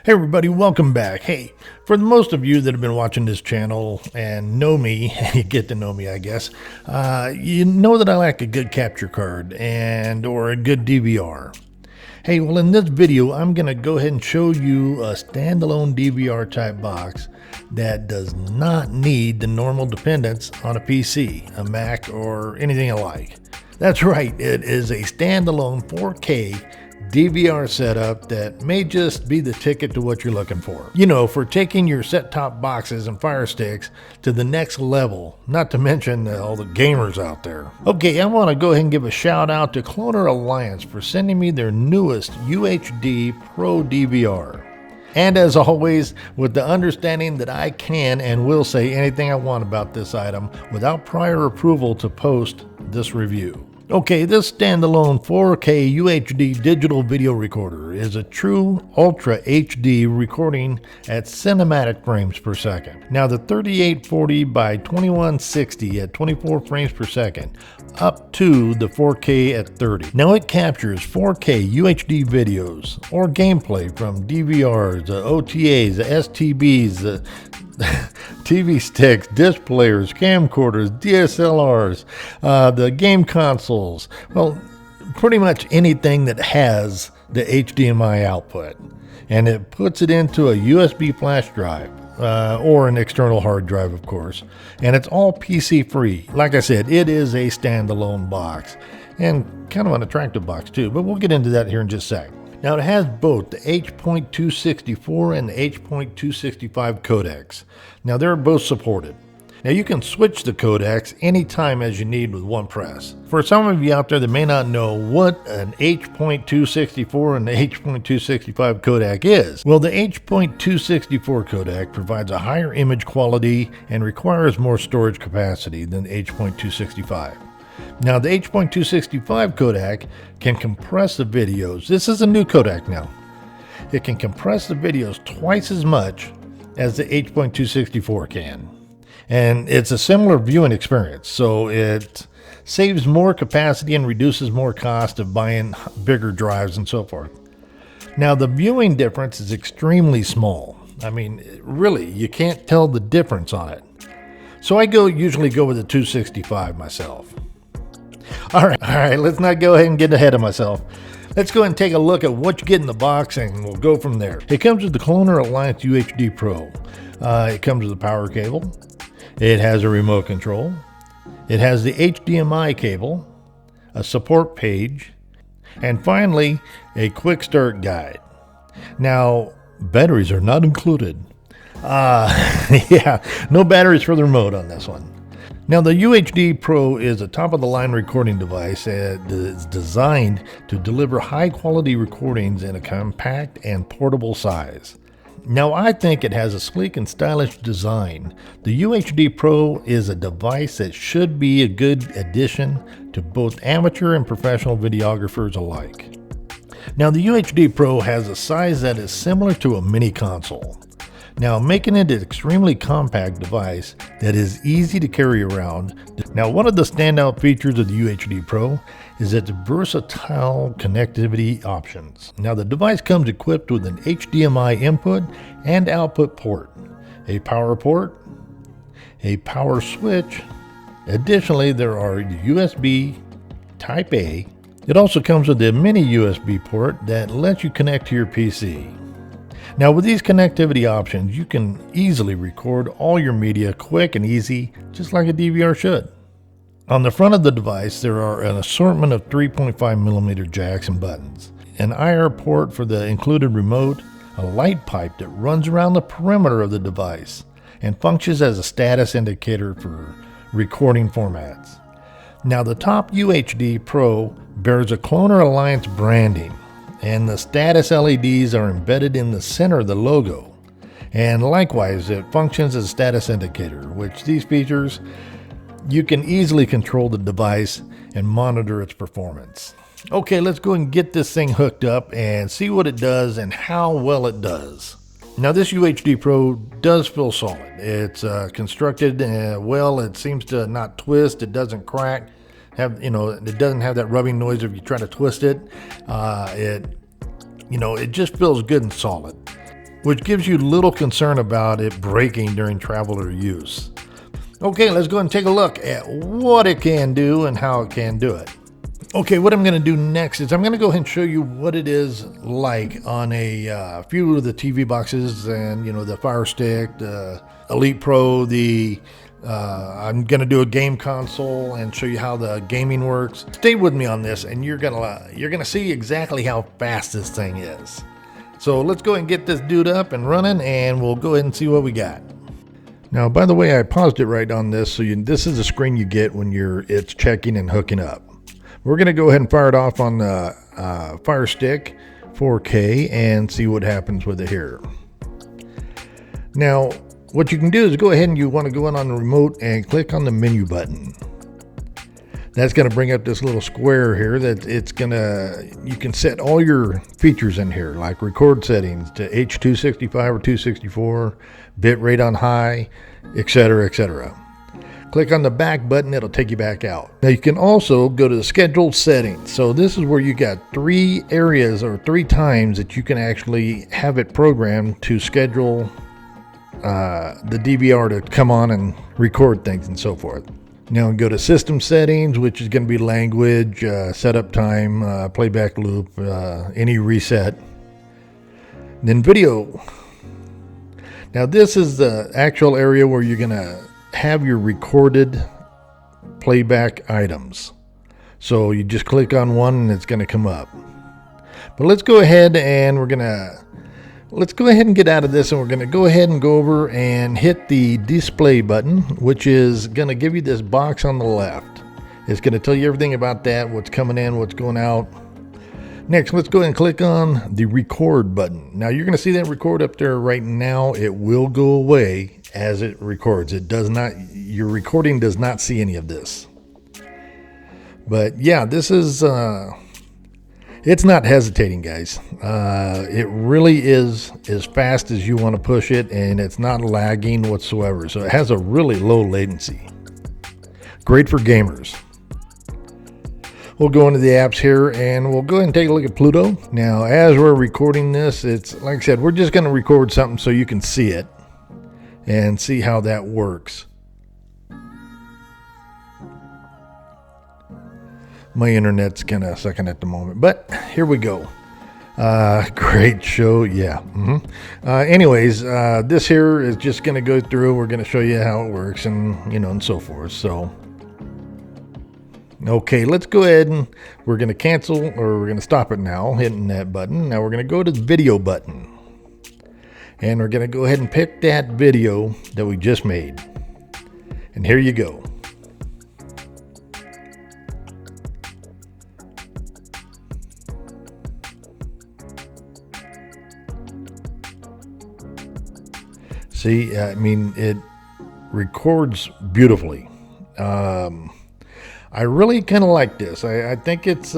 Hey everybody, welcome back. Hey, for the most of you that have been watching this channel and know me, you get to know me I guess, you know that I like a good capture card or a good DVR. Hey, well in this video I'm going to go ahead and show you a standalone DVR type box that does not need the normal dependence on a PC, a Mac, or anything alike. That's right, it is a standalone 4K DVR setup that may just be the ticket to what you're looking for. You know, for taking your set-top boxes and Fire Sticks to the next level, not to mention all the gamers out there. Okay, I want to go ahead and give a shout out to cloneralliance for sending me their newest UHD Pro DVR. And as always, with the understanding that I can and will say anything I want about this item without prior approval to post this review. Okay, this standalone 4K UHD digital video recorder is a true Ultra HD recording at cinematic frames per second. Now the 3840 by 2160 at 24 frames per second up to the 4K at 30. Now it captures 4K UHD videos or gameplay from DVRs, OTAs, STBs, TV sticks, disc players, camcorders, DSLRs, the game consoles, well, pretty much anything that has the HDMI output. And it puts it into a USB flash drive, or an external hard drive, of course. And it's all PC free. Like I said, it is a standalone box and kind of an attractive box too, but we'll get into that here in just a sec. Now it has both the H.264 and the H.265 codecs. Now they're both supported. Now you can switch the codecs anytime as you need with one press. For some of you out there that may not know what an H.264 and the H.265 codec is, well the H.264 codec provides a higher image quality and requires more storage capacity than the H.265. Now the H.265 codec can compress the videos. This is a new codec now. It can compress the videos twice as much as the H.264 can. And it's a similar viewing experience, so it saves more capacity and reduces more cost of buying bigger drives and so forth. Now the viewing difference is extremely small. I mean, really, you can't tell the difference on it. So I usually go with the 265 myself. All right, let's not go ahead and get ahead of myself. Let's go ahead and take a look at what you get in the box and we'll go from there. It comes with the cloneralliance UHD Pro. It comes with a power cable. It has a remote control. It has the HDMI cable, a support page, and finally, a quick start guide. Now, batteries are not included. Yeah, no batteries for the remote on this one. Now the UHD Pro is a top-of-the-line recording device that is designed to deliver high-quality recordings in a compact and portable size. Now I think it has a sleek and stylish design. The UHD Pro is a device that should be a good addition to both amateur and professional videographers alike. Now the UHD Pro has a size that is similar to a mini console. Now, making it an extremely compact device that is easy to carry around. Now, one of the standout features of the UHD Pro is its versatile connectivity options. Now, the device comes equipped with an HDMI input and output port, a power port, a power switch. Additionally, there are USB Type A. It also comes with a mini USB port that lets you connect to your PC. Now with these connectivity options, you can easily record all your media quick and easy, just like a DVR should. On the front of the device, there are an assortment of 3.5mm jacks and buttons, an IR port for the included remote, a light pipe that runs around the perimeter of the device and functions as a status indicator for recording formats. Now the top UHD Pro bears a cloneralliance branding, and the status LEDs are embedded in the center of the logo. And likewise, it functions as a status indicator, which these features, you can easily control the device and monitor its performance. Okay, let's go and get this thing hooked up and see what it does and how well it does. Now this UHD Pro does feel solid. It's constructed well. It seems to not twist. It doesn't crack. It doesn't have that rubbing noise if you try to twist it. It just feels good and solid. which gives you little concern about it breaking during travel or use. Okay, let's go ahead and take a look at what it can do and how it can do it. Okay, what I'm going to do next is I'm going to go ahead and show you what it is like on a few of the TV boxes and, you know, the Fire Stick, the Elite Pro, I'm going to do a game console and show you how the gaming works. Stay with me on this and you're going to see exactly how fast this thing is. So let's go ahead and get this dude up and running and we'll go ahead and see what we got. Now, by the way, I paused it right on this, so this is the screen you get when it's checking and hooking up. We're going to go ahead and fire it off on the Fire Stick 4K and see what happens with it here. Now, what you can do is go ahead and you want to go in on the remote and click on the menu button. That's going to bring up this little square here that you can set all your features in here, like record settings to H265 or 264, bit rate on high, etc., etc. Click on the back button, it'll take you back out. Now you can also go to the scheduled settings. So this is where you got 3 areas or 3 times that you can actually have it programmed to schedule the DVR to come on and record things and so forth. Now go to system settings, which is going to be language, setup time, playback loop, any reset. Then video. Now this is the actual area where you're going to have your recorded playback items. So you just click on one and it's going to come up. But let's go ahead and let's go ahead and get out of this, and we're going to go ahead and go over and hit the display button, which is going to give you this box on the left. It's going to tell you everything about that, what's coming in, what's going out. Next, let's go ahead and click on the record button. Now you're going to see that record up there right now. It will go away as it records. Your recording does not see any of this. But yeah, this is, it's not hesitating, guys. It really is as fast as you want to push it, and it's not lagging whatsoever. So it has a really low latency. Great for gamers. We'll go into the apps here and we'll go ahead and take a look at Pluto. Now, as we're recording this, it's like I said, we're just going to record something so you can see it and see how that works. My internet's kind of sucking at the moment, but here we go. Great show, yeah. Anyways, this here is just going to go through. We're going to show you how it works and, you know, and so forth. So, okay, let's go ahead and we're going to cancel, or we're going to stop it now, hitting that button. Now we're going to go to the video button. And we're going to go ahead and pick that video that we just made. And here you go. See, I mean, it records beautifully. I really kind of like this. I think it's...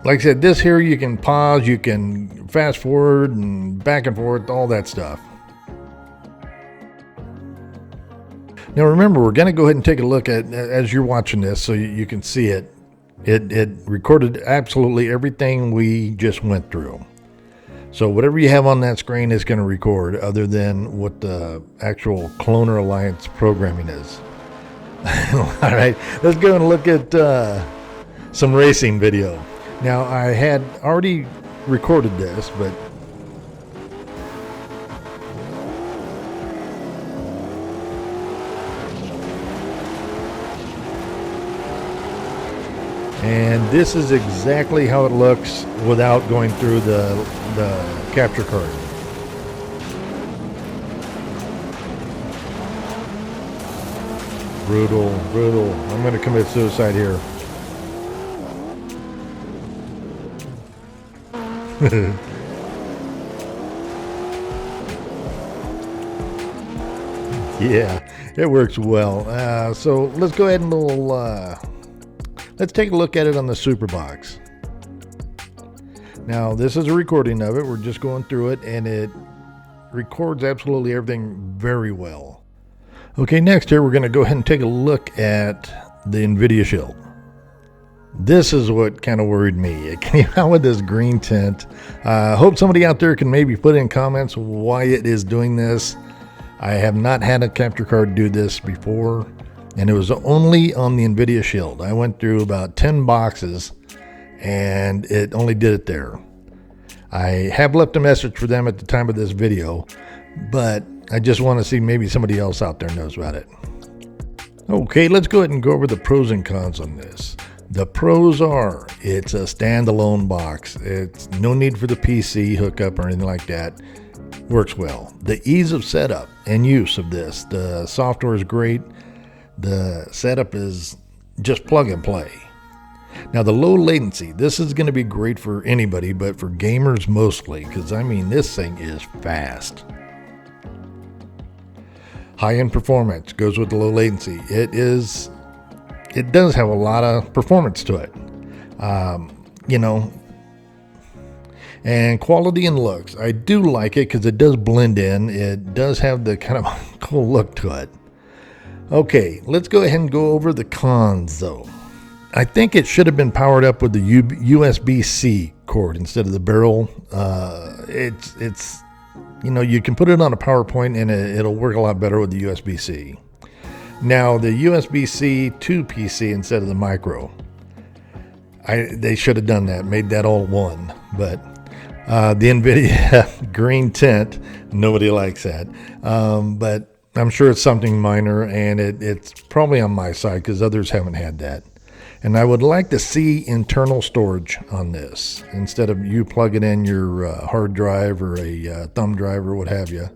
like I said, this here you can pause, you can fast forward and back and forth, all that stuff. Now remember, we're going to go ahead and take a look at, as you're watching this, so you can see it. It recorded absolutely everything we just went through. So whatever you have on that screen is going to record, other than what the actual cloneralliance programming is. All right, let's go and look at some racing video. Now, I had already recorded this, but and this is exactly how it looks without going through the capture card. Brutal, brutal. I'm going to commit suicide here. Yeah, it works well. So let's go ahead and let's take a look at it on the Superbox. Now this is a recording of it. We're just going through it, and it records absolutely everything very well. Okay, next here we're going to go ahead and take a look at the NVIDIA Shield. This is what kind of worried me. It came out with this green tint. Hope somebody out there can maybe put in comments why it is doing this. I have not had a capture card do this before, and it was only on the NVIDIA Shield. I went through about 10 boxes, and it only did it there. I have left a message for them at the time of this video, but I just want to see maybe somebody else out there knows about it. Okay, let's go ahead and go over the pros and cons on this. The pros are, it's a standalone box. It's no need for the PC hookup or anything like that. Works well. The ease of setup and use of this. The software is great. The setup is just plug and play. Now the low latency, this is going to be great for anybody, but for gamers mostly, because I mean this thing is fast. High-end performance goes with the low latency. It does have a lot of performance to it, and quality and looks. I do like it because it does blend in. It does have the kind of cool look to it. Okay, let's go ahead and go over the cons though. I think it should have been powered up with the USB-C cord instead of the barrel. It's you can put it on a PowerPoint and it'll work a lot better with the USB-C. Now the USB-C to PC instead of the micro. They should have done that, made that all one. But the NVIDIA green tint, nobody likes that. But I'm sure it's something minor, and it's probably on my side because others haven't had that. And I would like to see internal storage on this instead of you plugging in your hard drive or a thumb drive or what have you.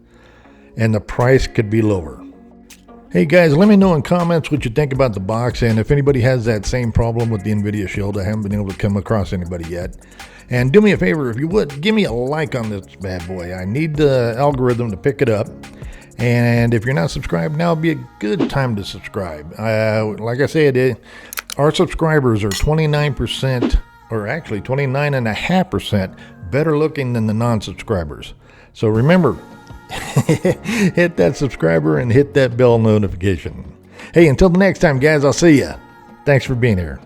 And the price could be lower. Hey guys, let me know in comments what you think about the box, and if anybody has that same problem with the NVIDIA Shield. I haven't been able to come across anybody yet. And do me a favor, if you would, give me a like on this bad boy. I need the algorithm to pick it up. And if you're not subscribed, now would be a good time to subscribe. Like I said, our subscribers are 29%, or actually 29.5% better looking than the non-subscribers. So remember, hit that subscriber and hit that bell notification. Hey, until the next time, guys, I'll see ya. Thanks for being here.